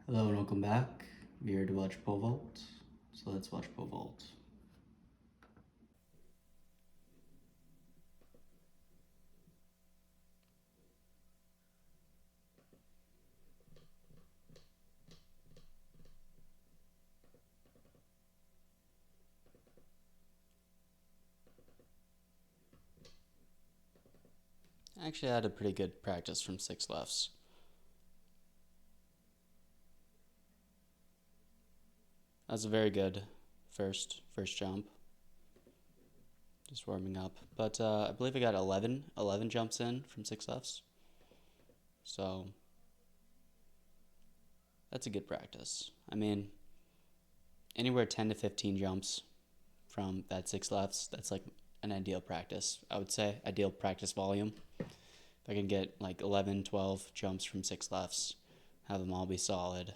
Hello and welcome back. We're here to watch Pole Vault. So let's watch Pole Vault. Actually, I had a pretty good practice from six lefts. That's a very good first jump. Just warming up. But I believe I got 11 jumps in from six lefts. So that's a good practice. I mean, anywhere 10 to 15 jumps from that six lefts, that's like an ideal practice. I would say ideal practice volume. If I can get like 11, 12 jumps from six lefts, have them all be solid,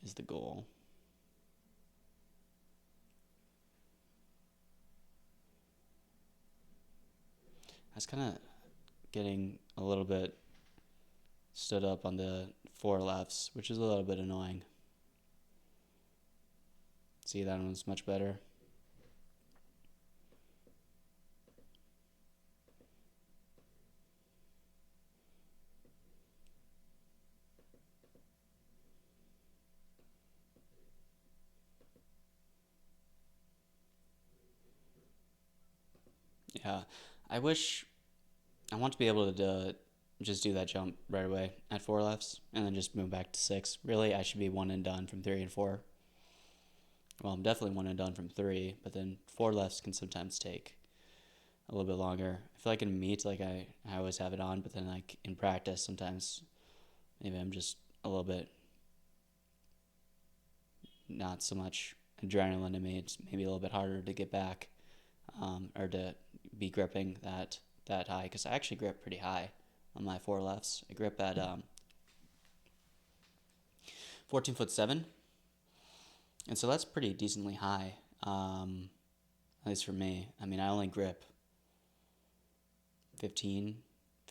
is the goal. I was kind of getting a little bit stood up on the four lefts, which is a little bit annoying. See, that one's much better. Yeah, I wish I want to be able to just do that jump right away at four lefts and then just move back to six. Really, I should be one and done from three and four. Well, I'm definitely one and done from three, but then four lefts can sometimes take a little bit longer. I feel like in meet, like I always have it on, but then like in practice, sometimes maybe I'm just a little bit not so much adrenaline in me. It's maybe a little bit harder to get back or to be gripping that high because I actually grip pretty high on my four lefts. I grip at 14'7", and so that's pretty decently high. At least for me. I mean, I only grip 15,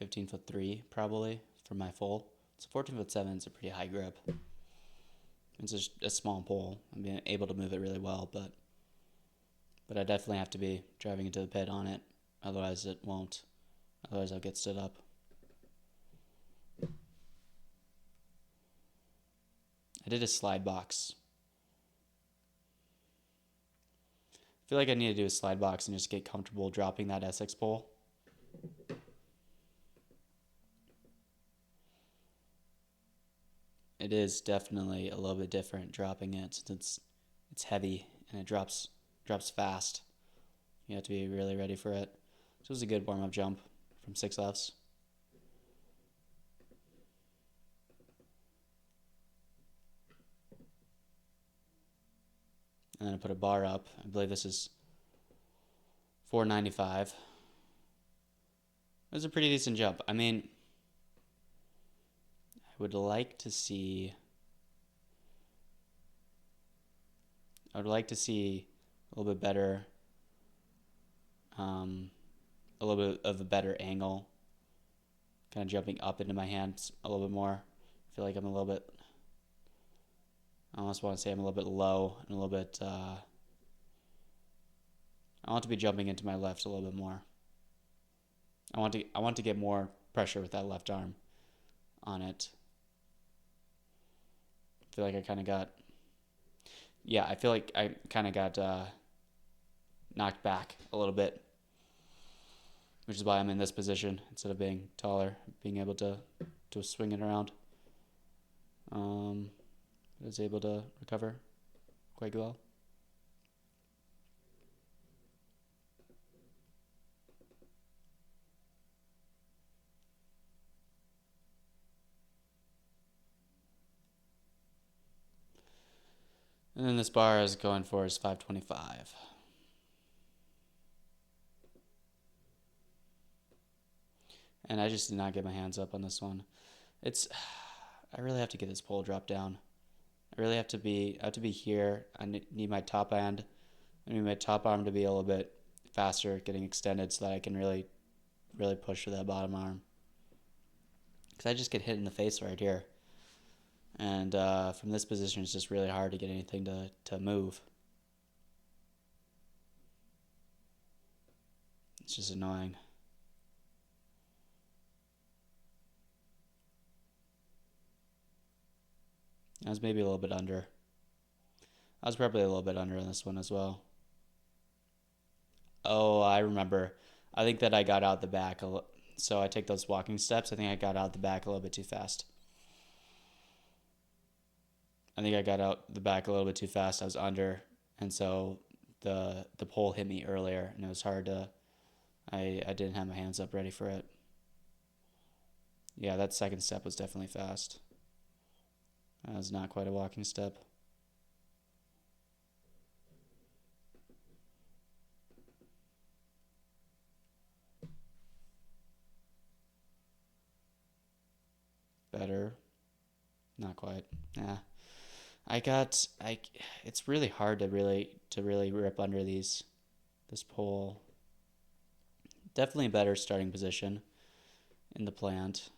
15'3" probably for my full. So 14'7" is a pretty high grip. It's just a small pole. I'm being able to move it really well, but I definitely have to be driving into the pit on it. Otherwise, it won't. Otherwise, I'll get stood up. I did a slide box. I feel like I need to do a slide box and just get comfortable dropping that SX pole. It is definitely a little bit different dropping it since it's heavy and it drops fast. You have to be really ready for it. So it was a good warm up jump from six lefts. And then I put a bar up. I believe this is 495. It was a pretty decent jump. I mean, I would like to see. I would like to see a little bit better, um, a little bit of a better angle, kind of jumping up into my hands a little bit more. I feel like I'm a little bit. I almost want to say I'm a little bit low and a little bit. I want to be jumping into my left a little bit more. I want to get more pressure with that left arm on it. I feel like I kind of got. Yeah, I feel like I kind of got knocked back a little bit, which is why I'm in this position instead of being taller, being able to swing it around. I was able to recover quite well. And then this bar I was going for is 525. And I just did not get my hands up on this one. It's I really have to get this pole drop down. I really have to be here. I need my top end. I need my top arm to be a little bit faster, getting extended so that I can really push with that bottom arm. Because I just get hit in the face right here. And from this position, it's just really hard to get anything to move. It's just annoying. I was maybe a little bit under. I was probably a little bit under on this one as well. Oh, I remember. I think that I got out the back so I take those walking steps. I think I got out the back a little bit too fast. I think I got out the back a little bit too fast. I was under, and so the pole hit me earlier, and it was hard to. I didn't have my hands up ready for it. Yeah, that second step was definitely fast. That was not quite a walking step. Better. Not quite. Yeah. It's really hard to really rip under this pole. Definitely a better starting position in the plant.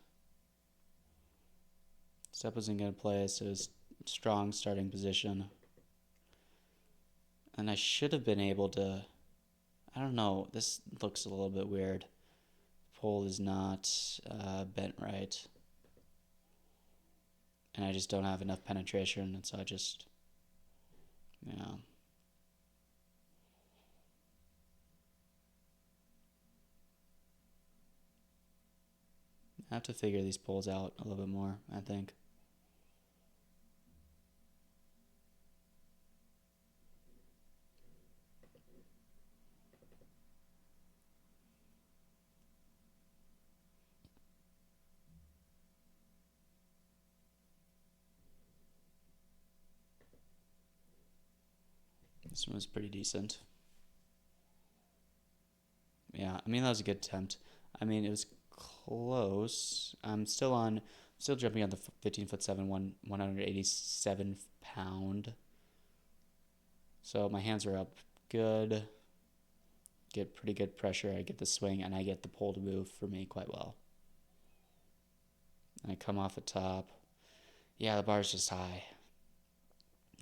Step was in good place. So it was strong starting position. And I should have been able to. I don't know. This looks a little bit weird. Pole is not bent right. And I just don't have enough penetration. And so I just. Yeah. I have to figure these poles out a little bit more, I think. This one was pretty decent. Yeah, I mean, that was a good attempt. I mean, it was close. Still jumping on the 15 foot 7, 187 pound. So my hands are up good. Get pretty good pressure. I get the swing and I get the pole to move for me quite well. And I come off the top. Yeah, the bar's just high.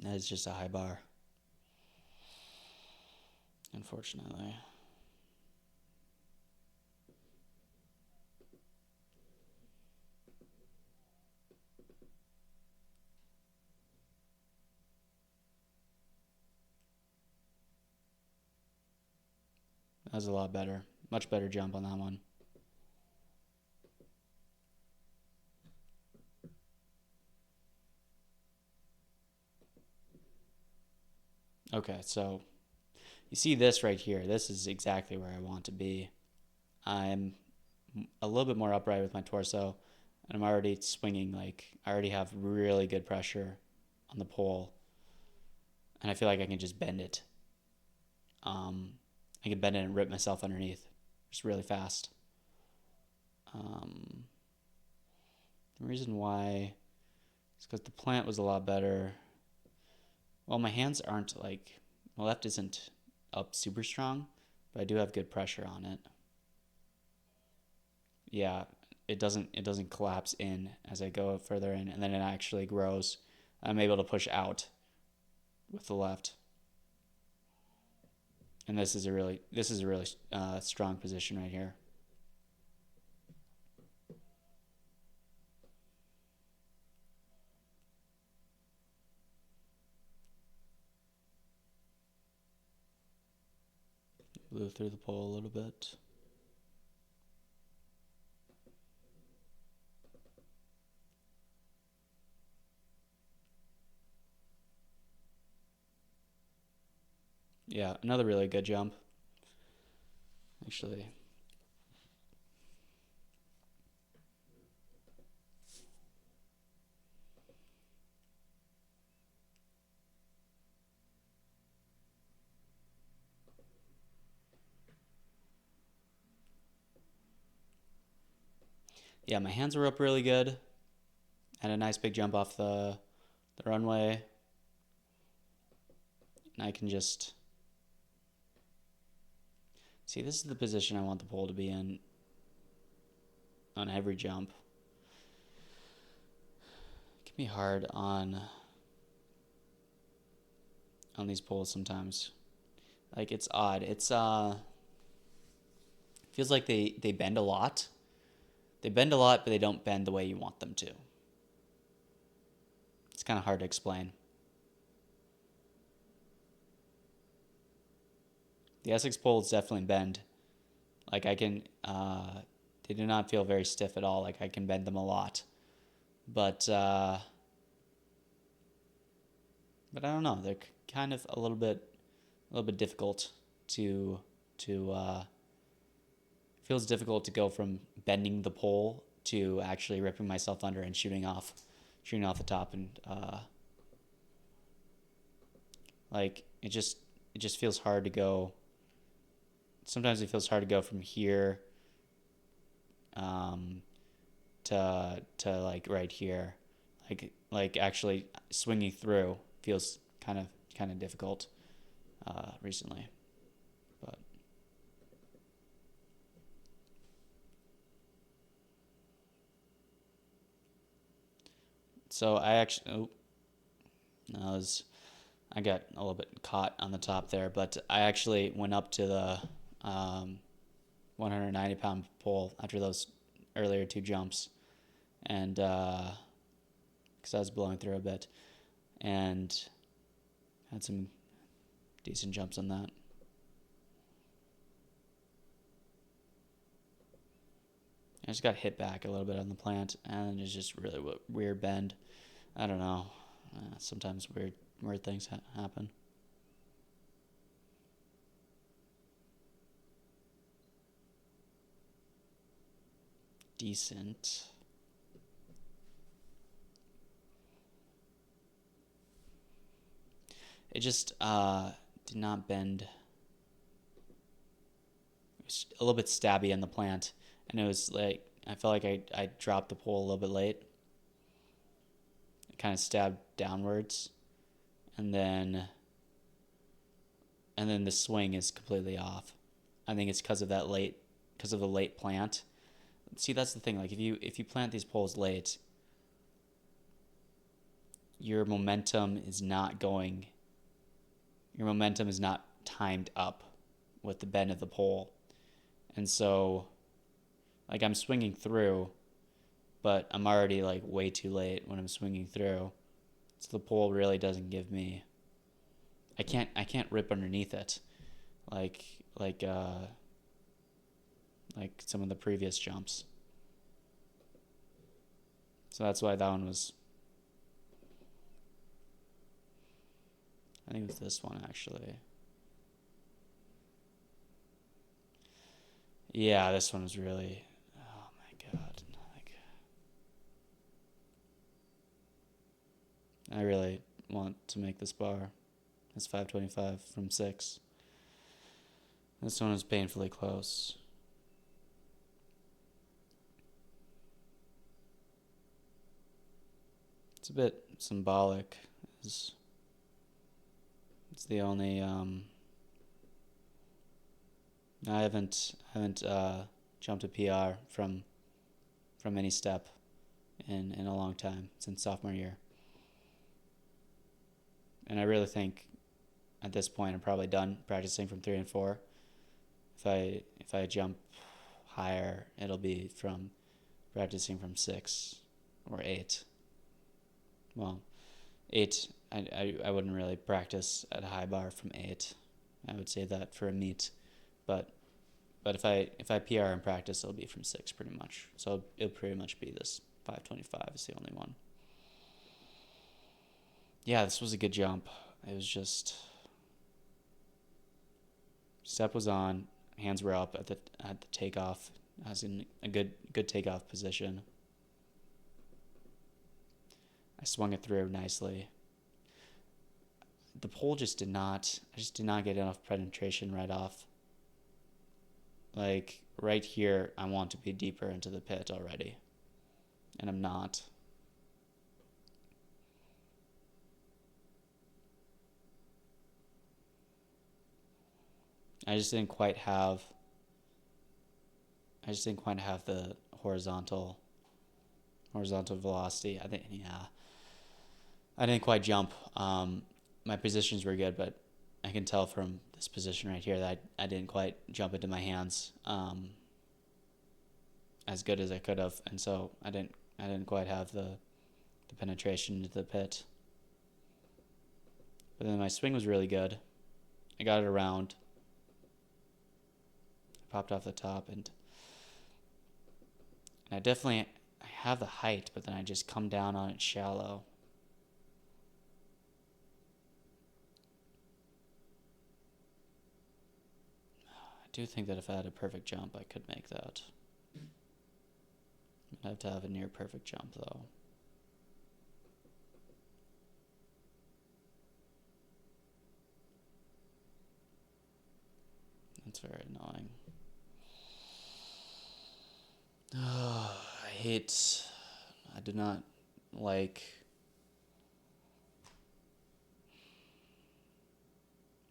That is just a high bar. Unfortunately. That was a lot better. Much better jump on that one. Okay, so you see this right here. This is exactly where I want to be. I'm a little bit more upright with my torso, and I'm already swinging. I already have really good pressure on the pole, and I feel like I can just bend it. I can bend it and rip myself underneath just really fast. Um, the reason why is because the plant was a lot better. Well, my hands aren't my left isn't up super strong, but I do have good pressure on it. Yeah, it doesn't collapse in as I go further in, and then it actually grows. I'm able to push out with the left, and this is a really strong position right here. Blew through the pole a little bit. Yeah, another really good jump. Actually, yeah, my hands were up really good. Had a nice big jump off the runway, and I can just see this is the position I want the pole to be in on every jump. be hard on these poles sometimes. Like it's odd. It's feels like they bend a lot. They bend a lot, but they don't bend the way you want them to. It's kind of hard to explain. The Essex poles definitely bend. Like I can, they do not feel very stiff at all. Like I can bend them a lot, but I don't know. They're kind of a little bit difficult to. Feels difficult to go from bending the pole to actually ripping myself under and shooting off the top, and like it just feels hard to go. Sometimes it feels hard to go from here um, to like right here, like actually swinging through feels kind of difficult recently, but so I actually no, I got a little bit caught on the top there, but I actually went up to the 190-pound pole after those earlier two jumps, and because I was blowing through a bit, and had some decent jumps on that. I just got hit back a little bit on the plant, and it's just really weird bend. I don't know. Sometimes weird things happen. Decent. It just did not bend. It was a little bit stabby on the plant, and it was like I felt like I dropped the pole a little bit late. It kind of stabbed downwards, and then the swing is completely off. I think it's because of the late plant. See, that's the thing. Like if you plant these poles late, your momentum is not going. Your momentum is not timed up with the bend of the pole, and so like I'm swinging through, but I'm already like way too late when I'm swinging through. So the pole really doesn't give me. I can't rip underneath it, like like uh like some of the previous jumps. So that's why that one was. I think it was this one actually. Yeah, this one was really. Oh my god! Like, I really want to make this bar. It's 525 from 6. This one was painfully close. It's a bit symbolic. It's, it's the only I haven't jumped a PR from any step in a long time since sophomore year, and I really think at this point I'm probably done practicing from 3 and 4. If I jump higher, it'll be from practicing from 6 or 8. Well, 8. I wouldn't really practice at a high bar from 8. I would say that for a meet, but if I PR in practice, it'll be from 6 pretty much. So it'll pretty much be this 525 is the only one. Yeah, this was a good jump. It was just step was on, hands were up at the takeoff. I was in a good takeoff position. I swung it through nicely. The pole just did not. I just did not get enough penetration right off. Like right here, I want to be deeper into the pit already, and I'm not. I just didn't quite have. I just didn't quite have the horizontal velocity. I think yeah. I didn't quite jump. My positions were good, but I can tell from this position right here that I didn't quite jump into my hands as good as I could have, and so I didn't quite have the penetration into the pit. But then my swing was really good. I got it around. I popped off the top, and I have the height, but then I just come down on it shallow. I do think that if I had a perfect jump, I could make that. I'd have to have a near perfect jump, though. That's very annoying. I do not like.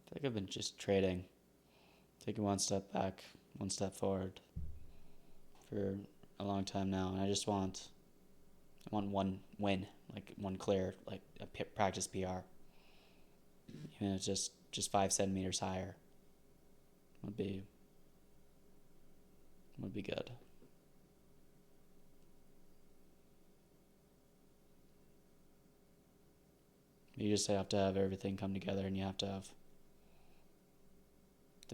I think I've been just trading, taking one step back, one step forward for a long time now, and I want one win, like one clear, like a practice PR. Even if it's just 5 centimeters higher, would be good. You just have to have everything come together, and you have to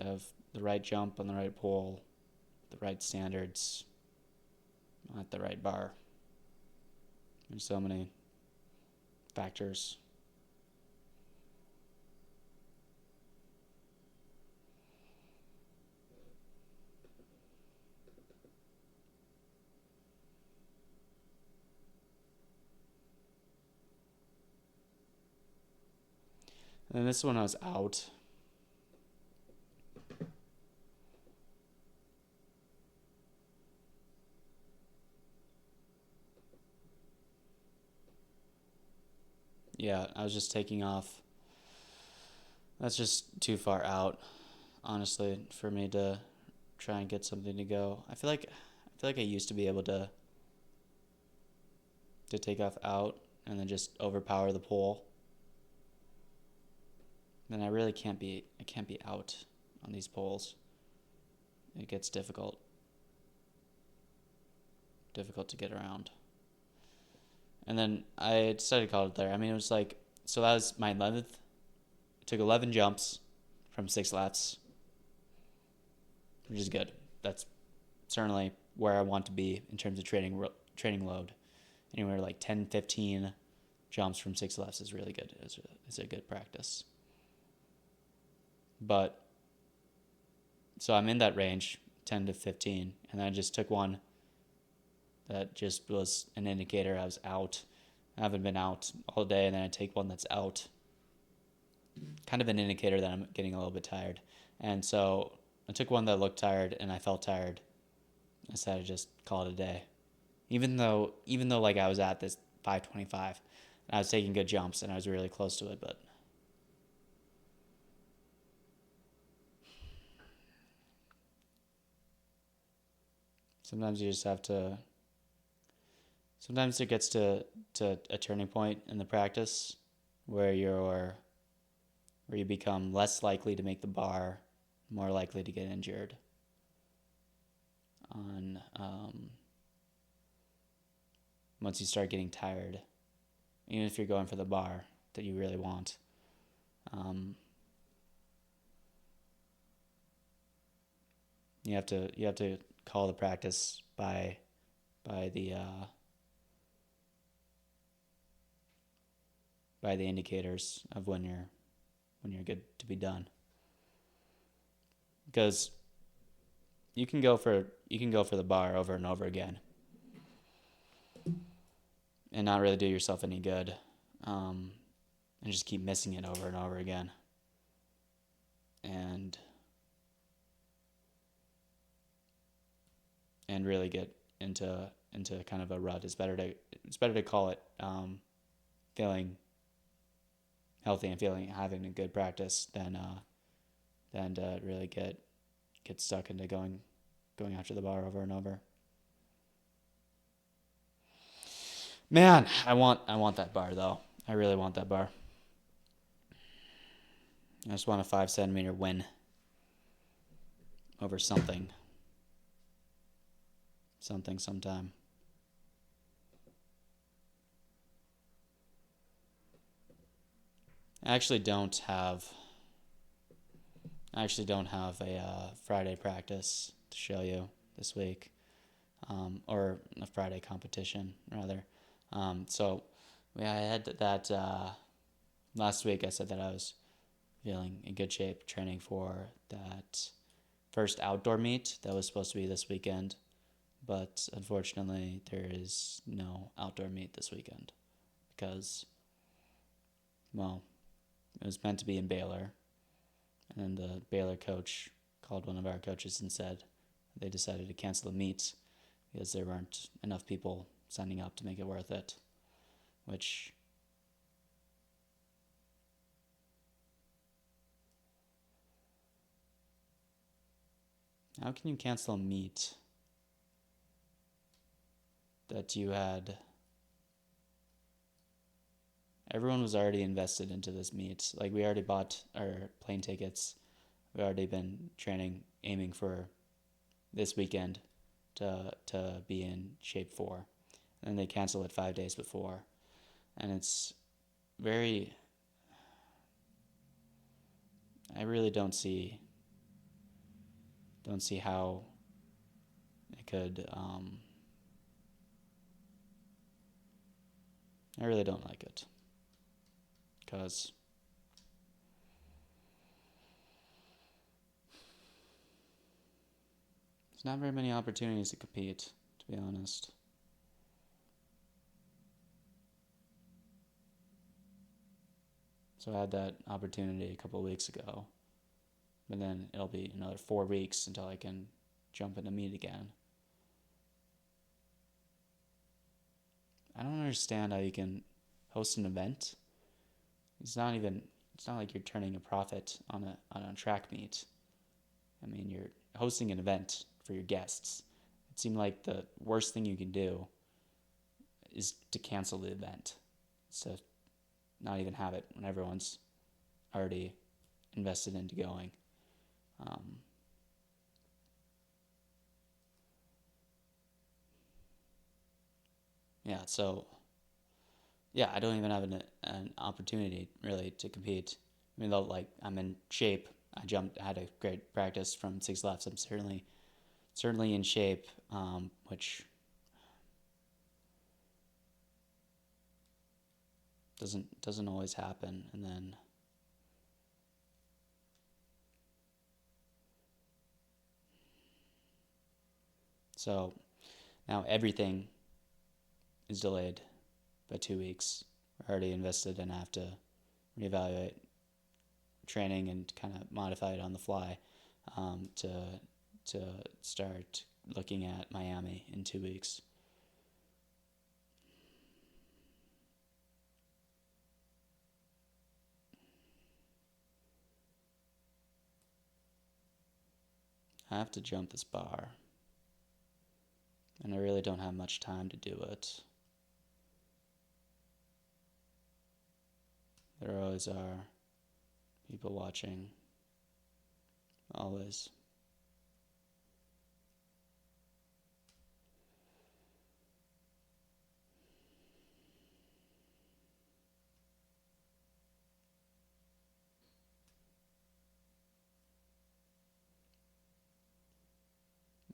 have the right jump on the right pole, the right standards at the right bar. There's so many factors. And this one I was out. Yeah, I was just taking off. That's just too far out, honestly, for me to try and get something to go. I used to be able to take off out and then just overpower the pole. Then I can't be out on these poles. It gets difficult to get around. And then I decided to call it there. I mean, it was like, so that was my 11th. I took 11 jumps from 6 laps, which is good. That's certainly where I want to be in terms of training load. Anywhere like 10, 15 jumps from 6 laps is really good. It's a good practice. But, so I'm in that range, 10 to 15, and then I just took one that just was an indicator I was out. I haven't been out all day, and then I take one that's out. Kind of an indicator that I'm getting a little bit tired. And so I took one that looked tired, and I felt tired. I decided to just call it a day. Even though like I was at this 525, and I was taking good jumps, and I was really close to it, but sometimes you just have to. Sometimes it gets to a turning point in the practice where you become less likely to make the bar, more likely to get injured. On once you start getting tired, even if you're going for the bar that you really want, you have to call the practice by the by the indicators of when you're good to be done. Because you can go for the bar over and over again and not really do yourself any good, and just keep missing it over and over again, and really get into kind of a rut. It's better to call it feeling healthy and having a good practice than to really get stuck into going after the bar over and over. Man, I want that bar though. I really want that bar. I just want a 5 centimeter win over something. Something sometime. I actually don't have a Friday practice to show you this week, or a Friday competition rather. So I had that last week. I said that I was feeling in good shape training for that first outdoor meet that was supposed to be this weekend, but unfortunately there is no outdoor meet this weekend because, well, it was meant to be in Baylor, and the Baylor coach called one of our coaches and said they decided to cancel the meet because there weren't enough people signing up to make it worth it, which how can you cancel a meet that you had everyone was already invested into this meet. Like, we already bought our plane tickets. We've already been training, aiming for this weekend to be in shape for. And they cancel it 5 days before. And it's very I really don't see how it could I really don't like it because there's not very many opportunities to compete, to be honest. So I had that opportunity a couple of weeks ago, but then it'll be another 4 weeks until I can jump into meet again. I don't understand how you can host an event. It's not like you're turning a profit on a track meet. I mean, you're hosting an event for your guests. It seemed like the worst thing you can do is to cancel the event. So not even have it when everyone's already invested into going. Um, yeah, so yeah, I don't even have an opportunity really to compete. I mean, though, like, I'm in shape. I had a great practice from 6 laps. I'm certainly in shape, which doesn't always happen. And then so now everything is delayed by 2 weeks. We're already invested and have to reevaluate training and kind of modify it on the fly, to start looking at Miami in 2 weeks. I have to jump this bar, and I really don't have much time to do it. There always are people watching. Always.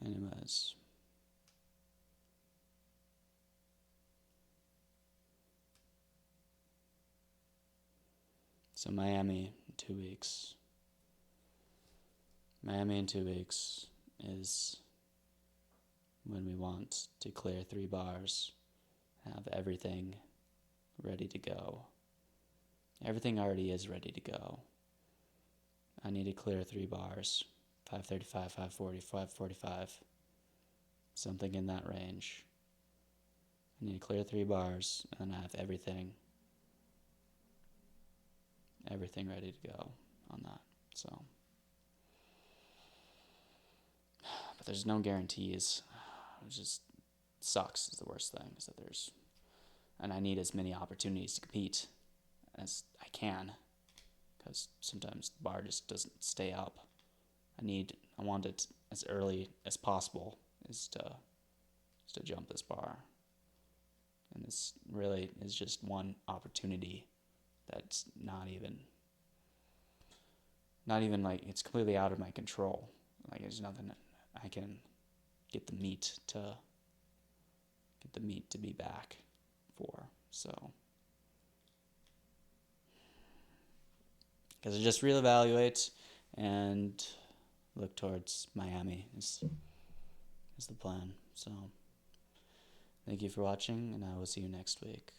Anyways. So Miami in 2 weeks. Miami in 2 weeks is when we want to clear 3 bars, have everything ready to go. Everything already is ready to go. I need to clear 3 bars, 535, 540, 545, something in that range. I need to clear 3 bars, and I have everything ready to go on that. So, but there's no guarantees. It just sucks. Is the worst thing is that and I need as many opportunities to compete as I can, because sometimes the bar just doesn't stay up. I want it as early as possible is to jump this bar. And this really is just one opportunity that's not even like, it's completely out of my control. Like, there's nothing I can get the meat to be back for. So, because I just reevaluate and look towards Miami is the plan. So, thank you for watching, and I will see you next week.